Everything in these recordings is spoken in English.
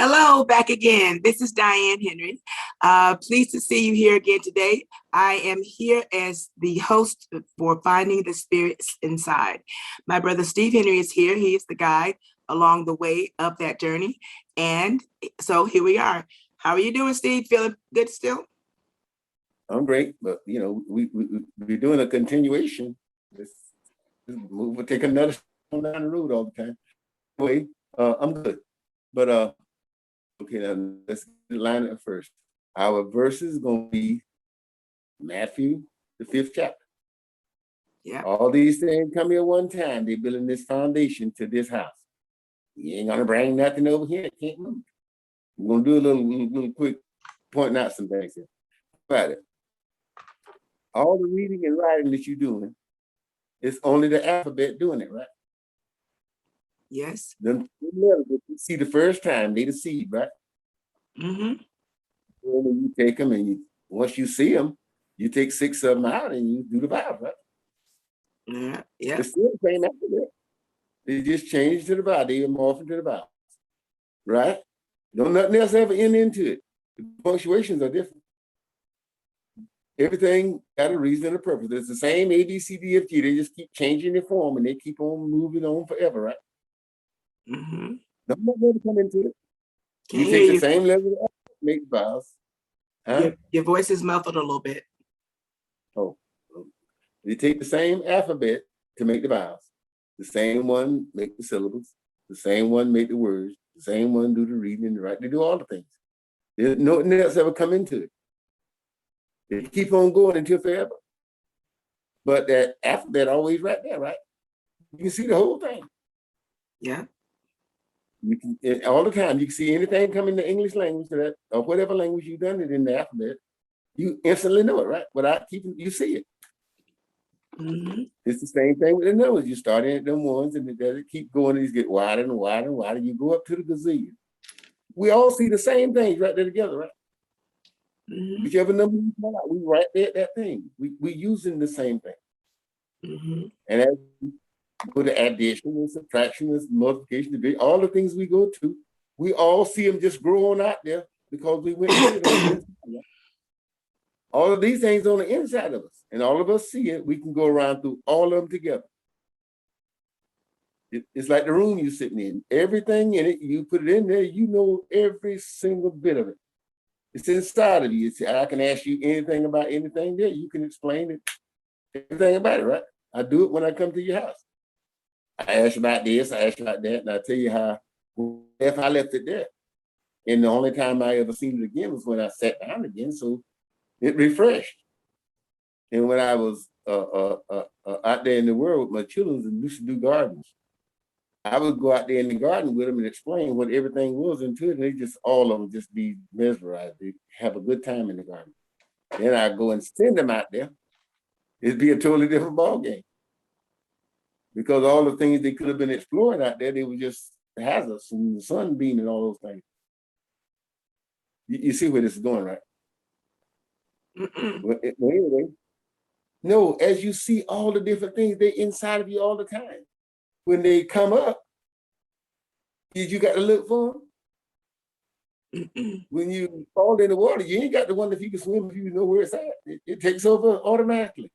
Hello, back again. This is Diann Henry. Pleased to see you here again today. I am here as the host for Finding the Spirits Inside. My brother Steve Henry is here. He is the guide along the way of that journey. And so here we are. How are you doing, Steve? Feeling good still? I'm great, but we're doing a continuation. This move will take another step down the road all the time. Anyway, I'm good, but okay, now let's line it first. Our verse is going to be Matthew, the 5th chapter. Yeah. All these things come here one time. They're building this foundation to this house. You ain't gonna bring nothing over here. It can't move. We're gonna do a little quick pointing out some things here. About it. All the reading and writing that you're doing, it's only the alphabet doing it, right? Yes. Them letters that you see the first time, they the seed, right? Mm-hmm. And you take them, and once you see them, you take 6 of them out and you do the vowels, right? Yeah. Yeah. It's still the same alphabet. They just changed to the vowel. They morphed into the vowels, right? Don't nothing else ever end into it. The punctuations are different. Everything got a reason and a purpose. It's the same A, B, C, D, F, G. They just keep changing their form and they keep on moving on forever, right? Mm-hmm. Don't let them come into it. Can't You hear take the you. same level of make vowels. Huh? Your voice is muffled a little bit. Oh, you take the same alphabet to make the vowels. The same one make the syllables. The same one make the words. The same one do the reading and the writing. They do all the things. There's nothing else ever come into it. They keep on going until forever. But that alphabet always right there, right? You can see the whole thing. Yeah. You can all the time. You can see anything come in the English language or whatever language you've done it in the alphabet. You instantly know it, right? Without keeping, you see it. Mm-hmm. It's the same thing with the numbers. You start in at them ones and it keep going. These get wider and wider and wider. You go up to the gazillion. We all see the same things right there together, right? Mm-hmm. Whichever number you pull out, we right there at that thing. We using the same thing. Mm-hmm. And as we go to addition and subtraction and multiplication, division, all the things we go to, we all see them just grow on out there because we went through it on the inside. Right? All of these things on the inside of us, and all of us see it. We can go around through all of them together. It's like the room you're sitting in. Everything in it, you put it in there, you know every single bit of it. It's inside of you. I can ask you anything about anything there. You can explain it, everything about it, right? I do it when I come to your house. I ask you about this, I ask you about that, and I tell you how, if I left it there. And the only time I ever seen it again was when I sat down again, so it refreshed. And when I was out there in the world with my children and used to do gardens, I would go out there in the garden with them and explain what everything was into it. And they just, all of them just be mesmerized. They have a good time in the garden. Then I go and send them out there. It'd be a totally different ball game. Because all the things they could have been exploring out there, they were just hazards and the sunbeam and all those things. You see where this is going, right? Well, anyway, no, as you see all the different things, they're inside of you all the time. When they come up, you got to look for them. When you fall in the water, you ain't got to wonder if you can swim if you know where it's at. It takes over automatically.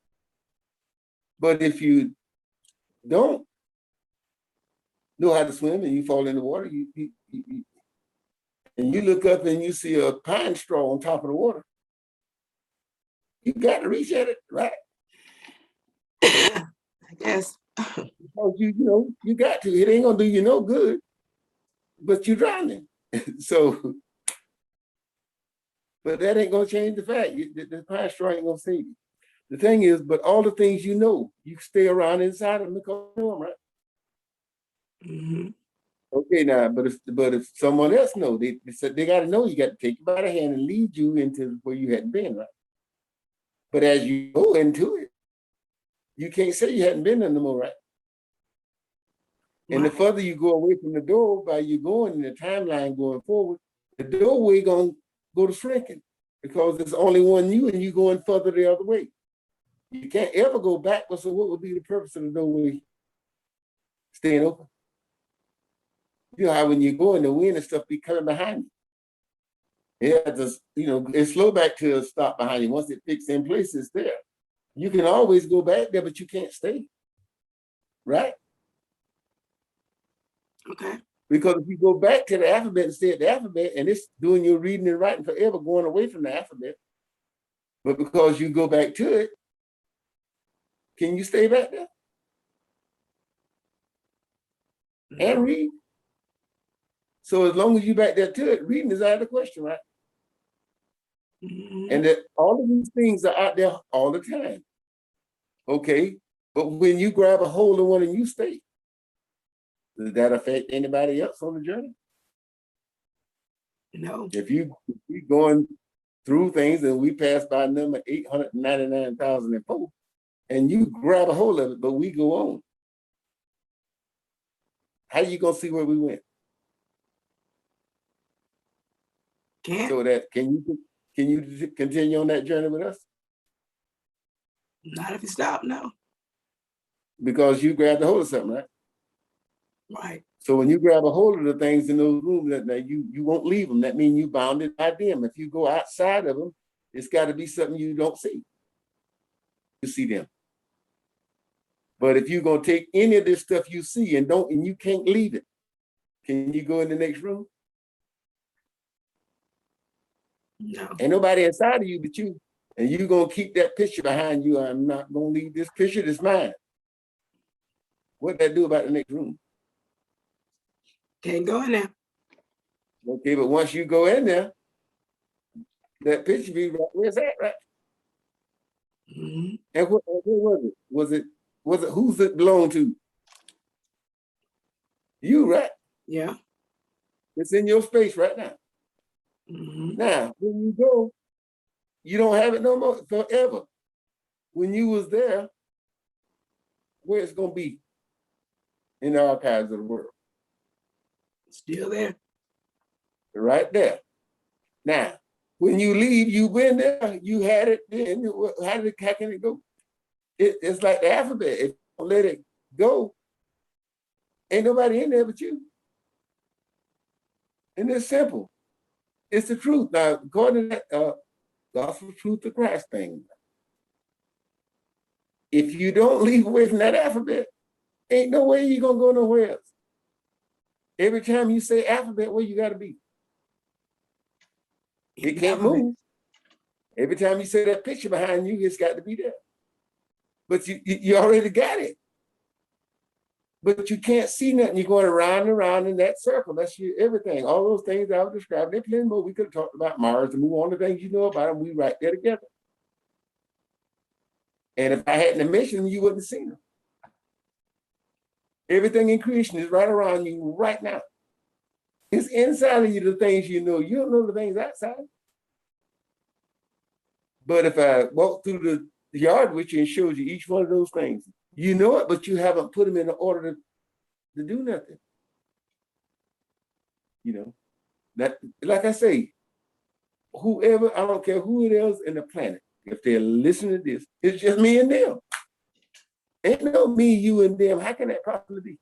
But if you don't know how to swim and you fall in the water, and you look up and you see a pine straw on top of the water, you got to reach at it, right? I guess. Because you got to. It ain't gonna do you no good, but you're drowning. So, but that ain't gonna change the fact. The pine straw ain't gonna save you. The thing is, but all the things you stay around inside of them because you know them, right? Mm-hmm. Okay, now, but if someone else knows, they got to know. You got to take you by the hand and lead you into where you hadn't been, right? But as you go into it, you can't say you hadn't been there no more, right? And the further you go away from the door, by you going in the timeline going forward, the doorway gonna go to shrinking because there's only one you, and you going further the other way. You can't ever go backwards. So what would be the purpose of the doorway staying open? You know how when you go in the wind and stuff be coming behind you. Yeah, just, you know, it's slow back to a stop behind you. Once it fixed in place, it's there. You can always go back there, but you can't stay. Right? Okay. Because if you go back to the alphabet and stay at the alphabet, and it's doing your reading and writing forever, going away from the alphabet. But because you go back to it, can you stay back there and read? So as long as you back there to it, reading is out of the question, right? And that all of these things are out there all the time. Okay. But when you grab a hold of one and you stay, does that affect anybody else on the journey? No. If you going through things and we pass by number 899,004 and you grab a hold of it, but we go on, how you gonna see where we went? Can't. So that can you continue on that journey with us? Not if you stop, no. Because you grabbed a hold of something, right? Right. So when you grab a hold of the things in those rooms, that you won't leave them. That means you bounded by them. If you go outside of them, it's got to be something you don't see. You see them. But if you're gonna take any of this stuff you see and you can't leave it, can you go in the next room? No. Ain't nobody inside of you but you. And you gonna keep that picture behind you. I'm not gonna leave this picture, it's mine. What that do about the next room? Can't go in there. Okay, but once you go in there, that picture be right where's that, right? And what was it? Was it who's it belong to? You, right? Yeah. It's in your space right now. Now, when you go, you don't have it no more forever. When you was there, where it's gonna be in the archives of the world. Still there. Right there. Now, when you leave, you've been there, you had it, then how can it go? It's like the alphabet. If you don't let it go, ain't nobody in there but you. And it's simple. It's the truth. Now, according to that gospel truth of Christ thing, if you don't leave away from that alphabet, ain't no way you're gonna go nowhere else. Every time you say alphabet, where you gotta be? It can't move. Every time you say that picture behind you, it's got to be there. But you already got it. But you can't see nothing. You're going around and around in that circle. That's everything. All those things I was describing. They're plenty more. We could have talked about Mars and move on to things you know about them. We right there together. And if I hadn't mentioned them, you wouldn't have seen them. Everything in creation is right around you right now. It's inside of you, the things you know. You don't know the things outside. But if I walk through the yard with you and shows you each one of those things, you know it, but you haven't put them in order to do nothing. You know, that, like I say, whoever, I don't care who it is in the planet, if they're listening to this, it's just me and them. Ain't no me, you, and them. How can that possibly be?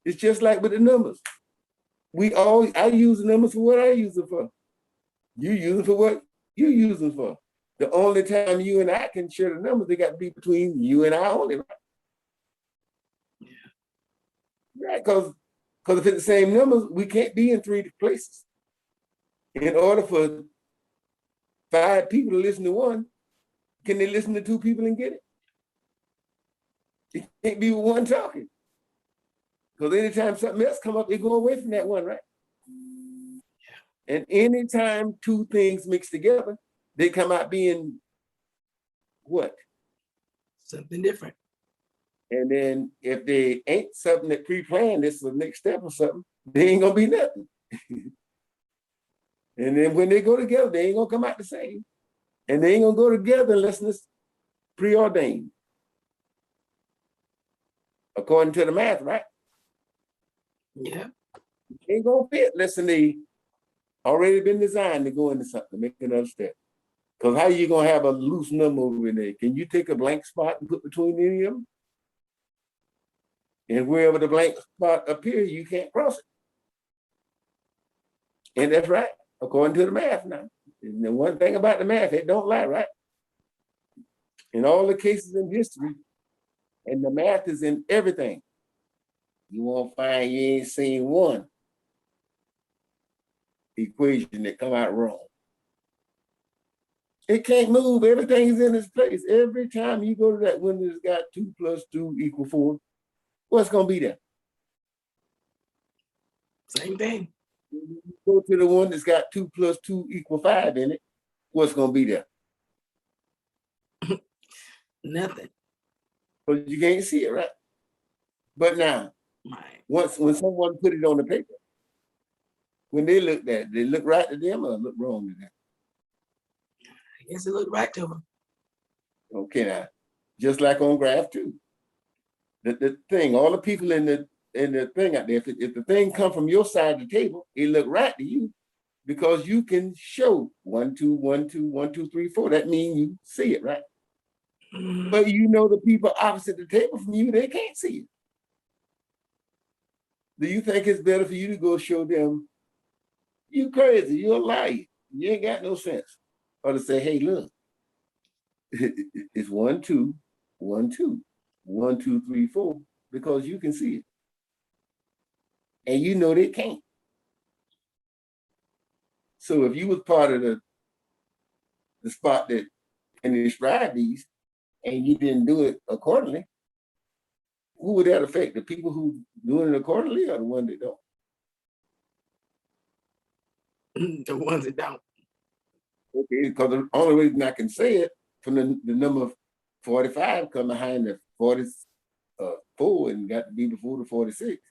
It's just like with the numbers. I use the numbers for what I use them for. You use them for what you use them for. The only time you and I can share the numbers, they got to be between you and I only, right? Yeah. Right, because if it's the same numbers, we can't be in 3 places. In order for 5 people to listen to one, can they listen to 2 people and get it? It can't be with one talking. Because anytime something else come up, they go away from that one, right? Yeah. And anytime 2 things mix together, they come out being what? Something different. And then if they ain't something that pre-planned, this is the next step or something, they ain't gonna be nothing. And then when they go together, they ain't gonna come out the same. And they ain't gonna go together unless it's preordained. According to the math, right? Yeah. It ain't gonna fit unless they already been designed to go into something, make another step. Because how you gonna have a loose number over there? Can you take a blank spot and put between any of them? And wherever the blank spot appears, you can't cross it. And that's right, according to the math now. And the one thing about the math, it don't lie, right? In all the cases in history, and the math is in everything, you won't find you ain't seen one equation that come out wrong. It can't move. Everything's in its place. Every time you go to that one that's got 2 + 2 = 4, what's going to be there? Same thing. You go to the one that's got 2 + 2 = 5 in it, what's going to be there? Nothing. Because you can't see it, right? But now, Right. when someone put it on the paper, when they looked at it, they look right to them or look wrong to them? I guess it looked right to them. Okay, now, just like on graph 2, the thing, all the people in the thing out there, if the thing come from your side of the table, it look right to you because you can show 1, 2, 1, 2, 1, 2, 3, 4. That means you see it, right? Mhm. But you know the people opposite the table from you, they can't see it. Do you think it's better for you to go show them, you crazy, you're a liar, you ain't got no sense? Or to say, hey, look, it's 1, 2, 1, 2, 1, 2, 3, 4, because you can see it. And you know they can't. So if you was part of the spot that can describe these and you didn't do it accordingly, who would that affect? The people who doing it accordingly or the one that don't? The ones that don't. Okay, because the only reason I can say it from the number 45 come behind the 44 and got to be before the 46.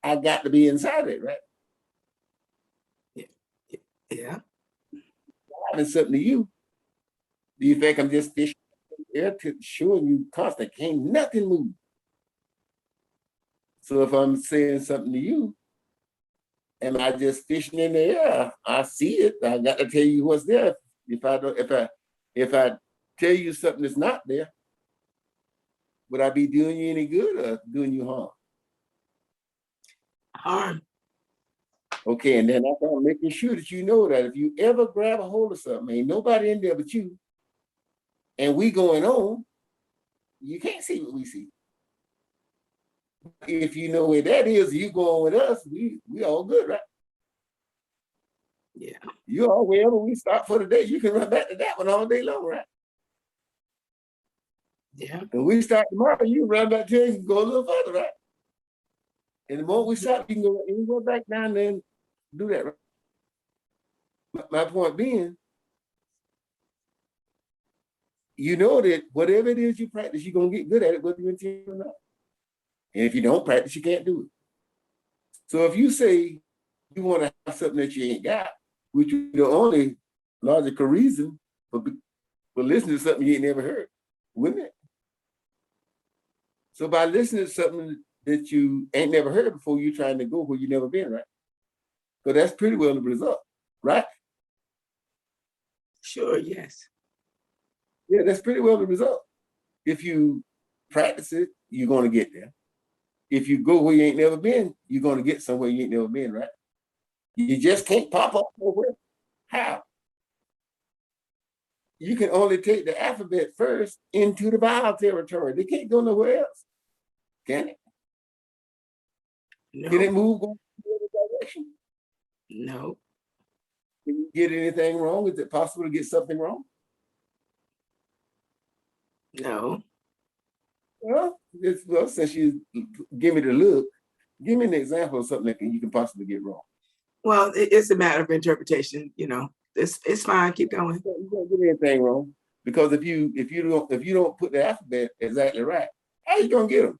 I got to be inside it, right? Yeah. Having something to you. Do you think I'm just fishing air to showing you constant? Can't nothing move. So if I'm saying something to you, am I just fishing in the air? I see it. I got to tell you what's there. If I tell you something that's not there, would I be doing you any good or doing you harm? Harm. Okay, and then I'm making sure that you know that if you ever grab a hold of something, ain't nobody in there but you, and we going on, you can't see what we see. If you know where that is, you going with us, we all good, right? Yeah. You all wherever we stop for the day, you can run back to that one all day long, right? Yeah. And we start tomorrow, you run back to it, you can go a little further, right? And the moment we stop, you can go back down there and do that, right? My point being, you know that whatever it is you practice, you're gonna get good at it, whether you intend or not. And if you don't practice, you can't do it. So if you say you want to have something that you ain't got, which is the only logical reason for listening to something you ain't never heard, wouldn't it? So by listening to something that you ain't never heard before, you're trying to go where you've never been, right? So that's pretty well the result, right? Sure. Yes. Yeah, that's pretty well the result. If you practice it, you're going to get there. If you go where you ain't never been, you're going to get somewhere you ain't never been, right? You just can't pop up nowhere. How? You can only take the alphabet first into the vowel territory. They can't go nowhere else, can it? No. Can it move going the other direction? No. Can you get anything wrong? Is it possible to get something wrong? No. Well, since you give me the look, give me an example of something that you can possibly get wrong. Well, it's a matter of interpretation. It's fine. Keep going. You don't get anything wrong because if you don't put the alphabet exactly right, how you gonna get them?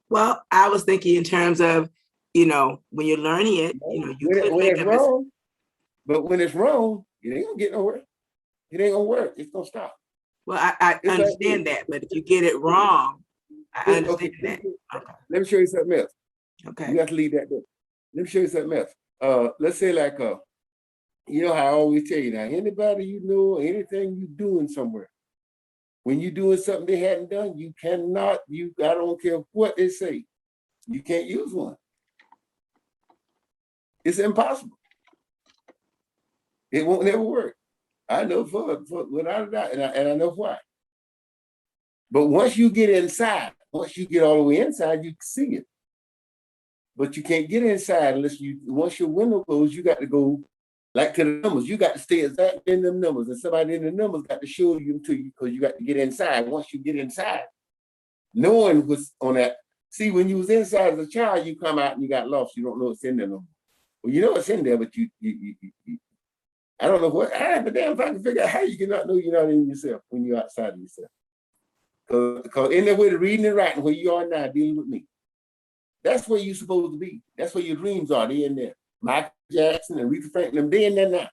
Well, I was thinking in terms of, when you're learning it, you could When make it's a mistake. wrong, but when it's wrong, it ain't gonna get nowhere. It ain't gonna work. It's gonna stop. Well, I It's like understand this. that, but if you get it wrong, I Okay, understand that. Okay. let me show you something else. Okay. You have to leave that there. Let me show you something else. Let's say like you know how I always tell you now, anybody you know, anything you doing somewhere, When you're doing something they hadn't done, you cannot, I don't care what they say, you can't use one. It's impossible. It won't never work. I know for without a doubt, and I know why. But once you get inside, once you get all the way inside, you can see it. But you can't get inside unless once your window goes, you got to go like to the numbers. You got to stay exactly in them numbers, and somebody in the numbers got to show you to you because you got to get inside. Once you get inside, knowing what's on that. See, when you was inside as a child, you come out and you got lost. You don't know it's in there no more. Well, you know it's in there, but you I don't know what. I have a damn if I can figure out how you cannot know you're not in yourself when you're outside of yourself. Because in there with the reading and writing where you are now dealing with me. That's where you're supposed to be. That's where your dreams are. They're in there. Michael Jackson and Aretha Franklin, they're in there now.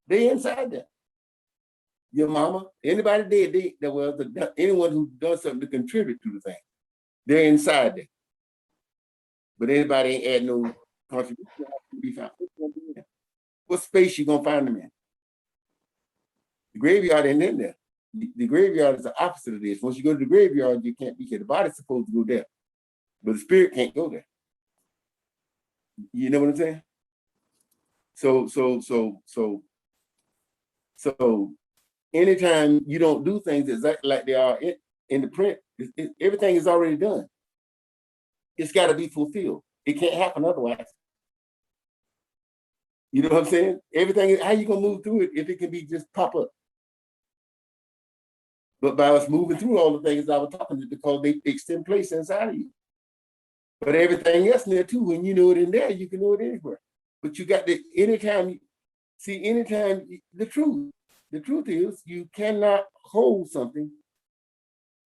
They're inside there. Your mama, anybody dead, anyone who does something to contribute to the thing, they're inside there. But anybody ain't add no contribution to be found. What space you gonna find them in? The graveyard ain't in there. The graveyard is the opposite of this. Once you go to the graveyard, you can't be here. The body's supposed to go there, but the spirit can't go there. You know what I'm saying? So anytime you don't do things exactly like they are in the print, everything is already done. It's got to be fulfilled. It can't happen otherwise. You know what I'm saying? Everything, how you gonna move through it if it can be just pop up? But by us moving through all the things I was talking about, because they fixed in place inside of you. But everything else in there too, when you know it in there, you can know it anywhere. But you got to, anytime, the truth is you cannot hold something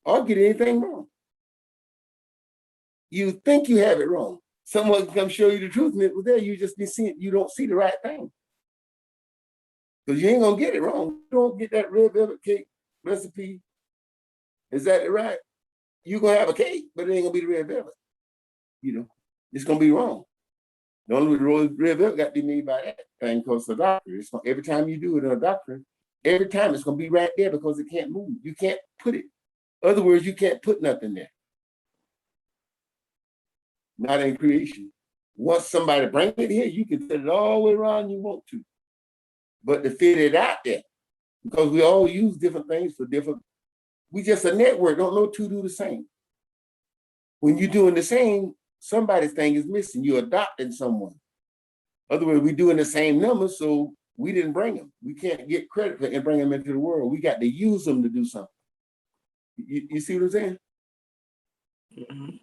or get anything wrong. You think you have it wrong. Someone can come show you the truth and it was there, you just be seeing, you don't see the right thing. Because you ain't gonna get it wrong. You don't get that red velvet cake recipe exactly right. You're gonna have a cake, but it ain't gonna be the red velvet. You know, it's gonna be wrong. The only red velvet got to be made by that thing called a doctrine. Every time you do it in a doctrine, every time it's gonna be right there because it can't move. You can't put it. In other words, you can't put nothing there. Not in creation. Once somebody brings it here, you can set it all the way around you want to. But to fit it out there, because we all use different things for different, we just a network, don't know two do the same. When you're doing the same, somebody's thing is missing. You're adopting someone. Otherwise, we're doing the same numbers, so we didn't bring them. We can't get credit for and bring them into the world. We got to use them to do something. You see what I'm saying? Mm-hmm.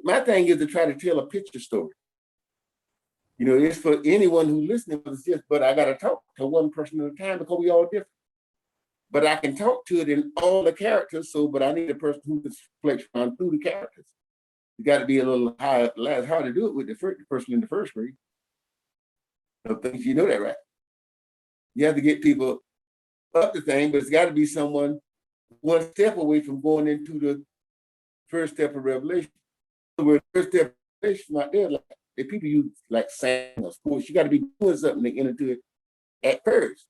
My thing is to try to tell a picture story. You know, it's for anyone who's listening, but I got to talk to one person at a time because we all different. But I can talk to it in all the characters, but I need a person who can flex on through the characters. You got to be a little high, how to do it with the person in the first grade. I think you know that, right? You have to get people up the thing, but it's got to be someone one step away from going into the first step of revelation. The first step of revelation is not there. Like the people use like sang or sports, you got to be doing something to get into it at first.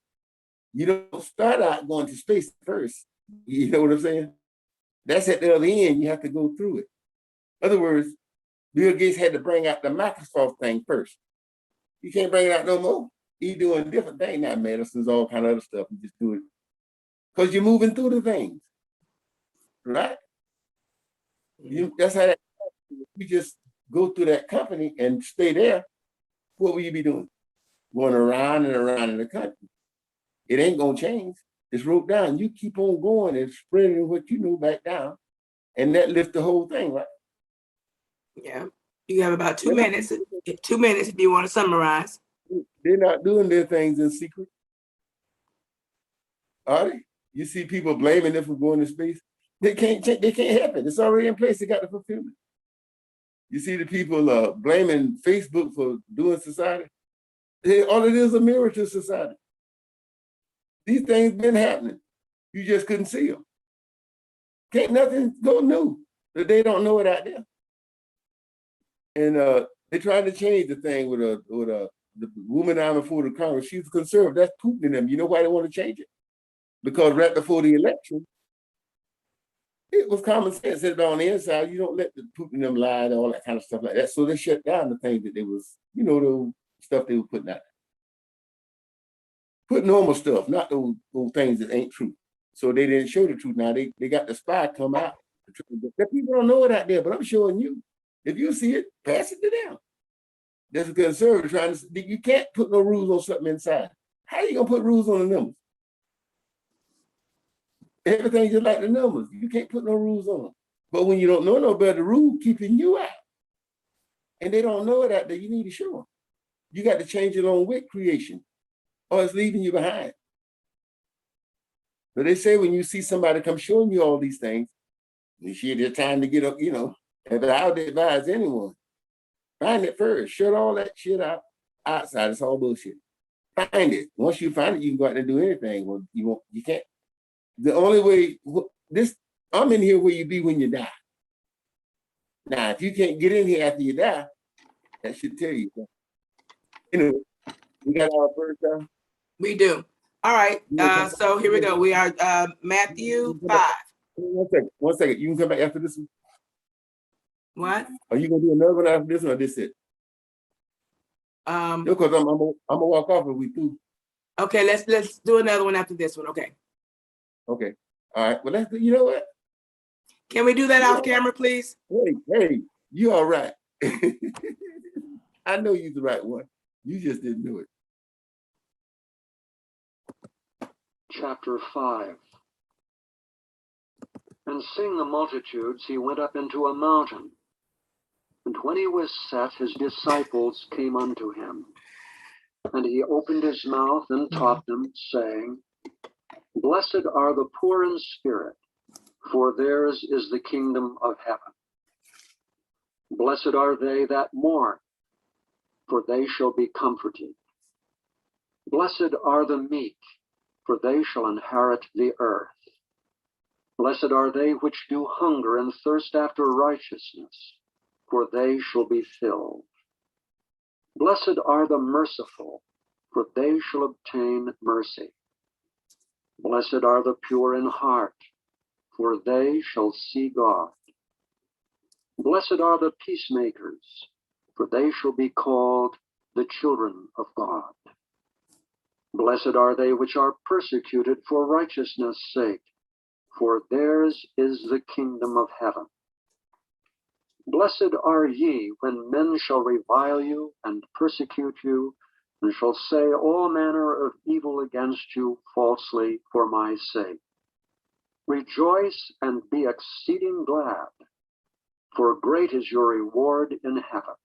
You don't start out going to space first. You know what I'm saying? That's at the other end. You have to go through it. In other words, Bill Gates had to bring out the Microsoft thing first. You can't bring it out no more. He's doing different things now, medicines, all kind of other stuff. You just do it because you're moving through the things, right? That's how you just go through that company and stay there. What will you be doing? Going around and around in the country. It ain't gonna change. It's wrote down. You keep on going and spreading what you know back down, and that lifts the whole thing, right? Yeah. You have about 2 minutes. 2 minutes if you want to summarize. They're not doing their things in secret. Are they? You see people blaming them for going to space. They can't help it. It's already in place. They got the fulfillment. You see the people blaming Facebook for doing society. All it is a mirror to society. These things been happening. You just couldn't see them. Can't nothing go new that they don't know it out there. And they tried to change the thing with the woman out before the Congress. She's conservative. That's Putin in them. You know why they want to change it? because right before the election, it was common sense that on the inside, you don't let the Putin and them lie and all that kind of stuff like that. So they shut down the things that they was, the stuff they were putting out. Put normal stuff, not those things that ain't true. So they didn't show the truth. Now they got the spy come out. The people don't know it out there, but I'm showing you. If you see it, pass it to them. There's a conservative trying to, you can't put no rules on something inside. How you gonna put rules on the numbers? Everything just like the numbers. You can't put no rules on them. But when you don't know no better, the rule keeping you out. And they don't know it out there, you need to show them. You got to change it on with creation, or it's leaving you behind. But they say when you see somebody come showing you all these things, it's your time to get up, But I would advise anyone, find it first. Shut all that shit out outside. It's all bullshit. Find it. Once you find it, you can go out and do anything. Well, you can't. The only way, I'm in here where you be when you die. Now, if you can't get in here after you die, that should tell you. Anyway, we got our first time. We do. All right. So here we go. We are Matthew 5. One second. You can come back after this one. What? Are you gonna do another one after this one, or this it? Because I'm gonna walk off if we do. Okay, let's do another one after this one. Okay. Okay. All right. Well, you know what? Can we do that off camera, please? Hey, you all right. I know you're the right one. You just didn't do it. Chapter 5. And seeing the multitudes, he went up into a mountain. And when he was set, his disciples came unto him. And he opened his mouth and taught them, saying, Blessed are the poor in spirit, for theirs is the kingdom of heaven. Blessed are they that mourn, for they shall be comforted. Blessed are the meek, for they shall inherit the earth. Blessed are they which do hunger and thirst after righteousness, for they shall be filled. Blessed are the merciful, for they shall obtain mercy. Blessed are the pure in heart, for they shall see God. Blessed are the peacemakers, for they shall be called the children of God. Blessed are they which are persecuted for righteousness' sake, for theirs is the kingdom of heaven. Blessed are ye when men shall revile you and persecute you, and shall say all manner of evil against you falsely for my sake. Rejoice and be exceeding glad, for great is your reward in heaven.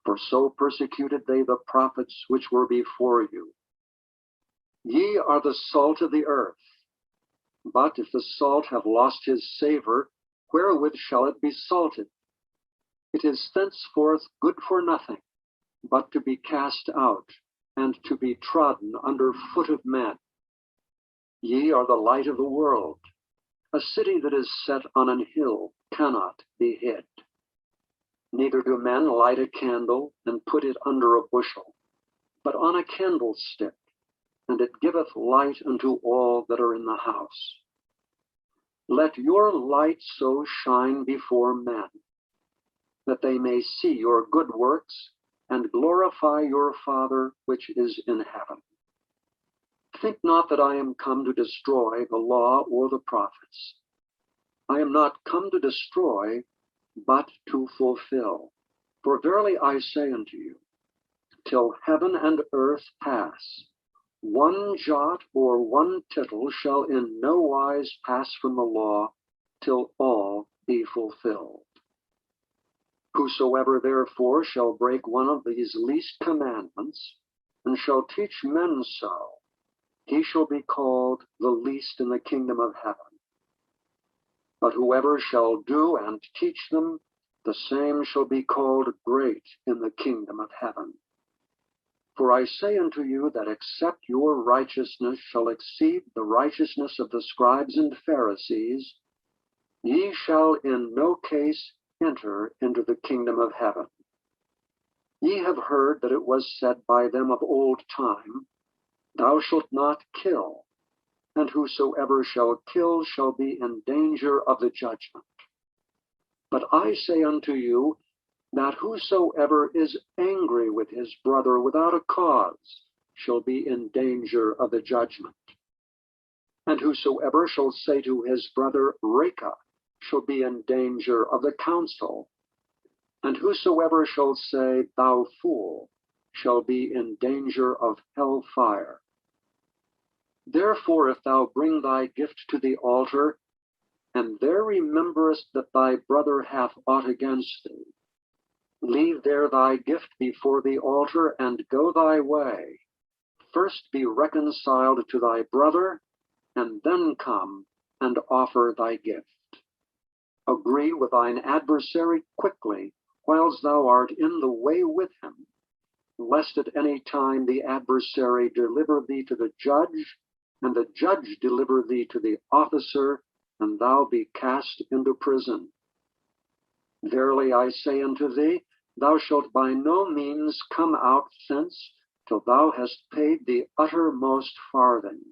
For so persecuted they the prophets which were before you. Ye are the salt of the earth. But if the salt have lost his savor, wherewith shall it be salted? It is thenceforth good for nothing, but to be cast out, and to be trodden under foot of men. Ye are the light of the world. A city that is set on an hill cannot be hid. Neither do men light a candle and put it under a bushel, but on a candlestick, and it giveth light unto all that are in the house. Let your light so shine before men, that they may see your good works and glorify your Father which is in heaven. Think not that I am come to destroy the law or the prophets. I am not come to destroy, but to fulfill. For verily I say unto you, till heaven and earth pass, one jot or one tittle shall in no wise pass from the law, till all be fulfilled. Whosoever therefore shall break one of these least commandments, and shall teach men so, he shall be called the least in the kingdom of heaven. But whoever shall do and teach them, the same shall be called great in the kingdom of heaven. For I say unto you that except your righteousness shall exceed the righteousness of the scribes and Pharisees, ye shall in no case enter into the kingdom of heaven. Ye have heard that it was said by them of old time, Thou shalt not kill, and whosoever shall kill shall be in danger of the judgment. But I say unto you, that whosoever is angry with his brother without a cause shall be in danger of the judgment. And whosoever shall say to his brother, Reka, shall be in danger of the council. And whosoever shall say, Thou fool, shall be in danger of hell fire. Therefore, if thou bring thy gift to the altar, and there rememberest that thy brother hath aught against thee, leave there thy gift before the altar, and go thy way. First be reconciled to thy brother, and then come and offer thy gift. Agree with thine adversary quickly, whiles thou art in the way with him, lest at any time the adversary deliver thee to the judge, and the judge deliver thee to the officer, and thou be cast into prison. Verily I say unto thee, thou shalt by no means come out thence till thou hast paid the uttermost farthing.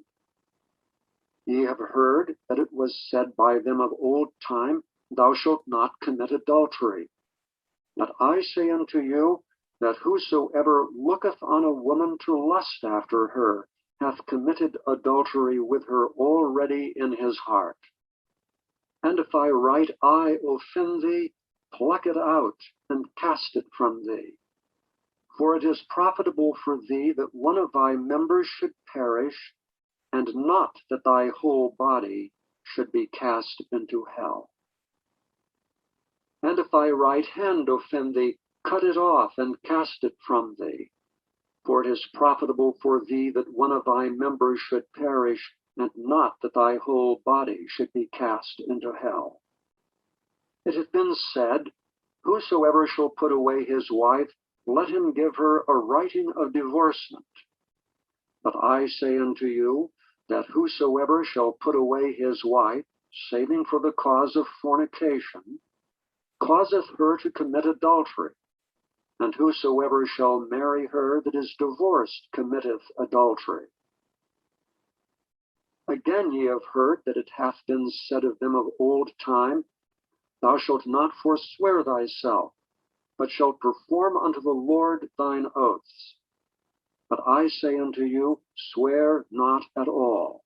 Ye have heard that it was said by them of old time, Thou shalt not commit adultery. But I say unto you, that whosoever looketh on a woman to lust after her hath committed adultery with her already in his heart. And if thy right eye offend thee, pluck it out, and cast it from thee. For it is profitable for thee that one of thy members should perish, and not that thy whole body should be cast into hell. And if thy right hand offend thee, cut it off, and cast it from thee. For it is profitable for thee that one of thy members should perish, and not that thy whole body should be cast into hell. It hath been said, Whosoever shall put away his wife, let him give her a writing of divorcement. But I say unto you, that whosoever shall put away his wife, saving for the cause of fornication, causeth her to commit adultery. And whosoever shall marry her that is divorced committeth adultery. Again ye have heard that it hath been said of them of old time, Thou shalt not forswear thyself, but shalt perform unto the Lord thine oaths. But I say unto you, swear not at all,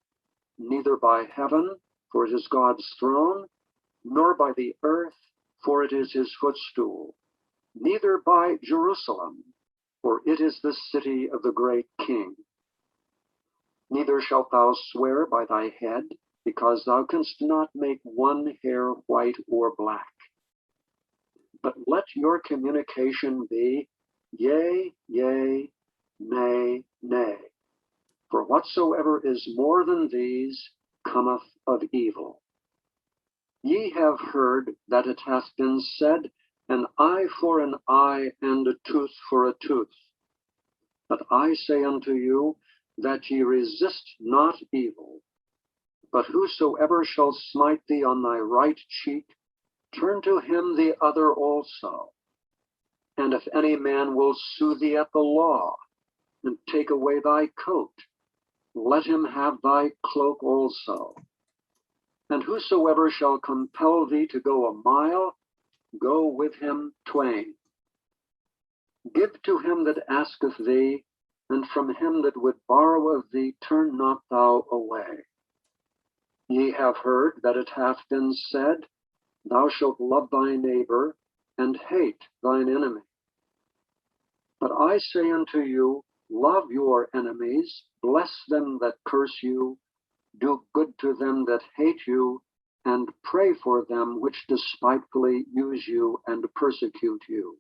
neither by heaven, for it is God's throne, nor by the earth, for it is his footstool, neither by Jerusalem, for it is the city of the great King. Neither shalt thou swear by thy head, because thou canst not make one hair white or black. But let your communication be, yea, yea, nay, nay. For whatsoever is more than these cometh of evil. Ye have heard that it hath been said, an eye for an eye, and a tooth for a tooth. But I say unto you, that ye resist not evil. But whosoever shall smite thee on thy right cheek, turn to him the other also. And if any man will sue thee at the law, and take away thy coat, let him have thy cloak also. And whosoever shall compel thee to go a mile, go with him twain. Give to him that asketh thee, and from him that would borrow of thee turn not thou away. Ye have heard that it hath been said, Thou shalt love thy neighbor, and hate thine enemy. But I say unto you, love your enemies, bless them that curse you, do good to them that hate you, and pray for them which despitefully use you and persecute you,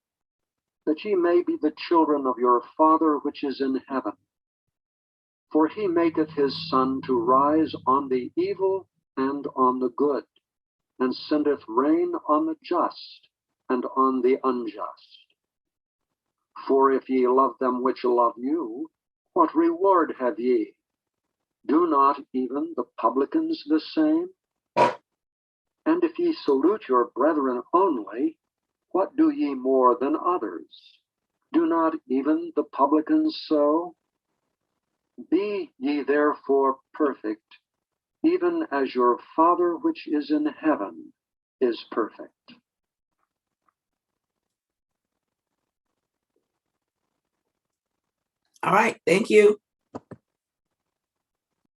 that ye may be the children of your Father which is in heaven. For he maketh his sun to rise on the evil and on the good, and sendeth rain on the just and on the unjust. For if ye love them which love you, what reward have ye? Do not even the publicans the same? And if ye salute your brethren only, what do ye more than others? Do not even the publicans so? Be ye therefore perfect, even as your Father which is in heaven is perfect. All right, thank you.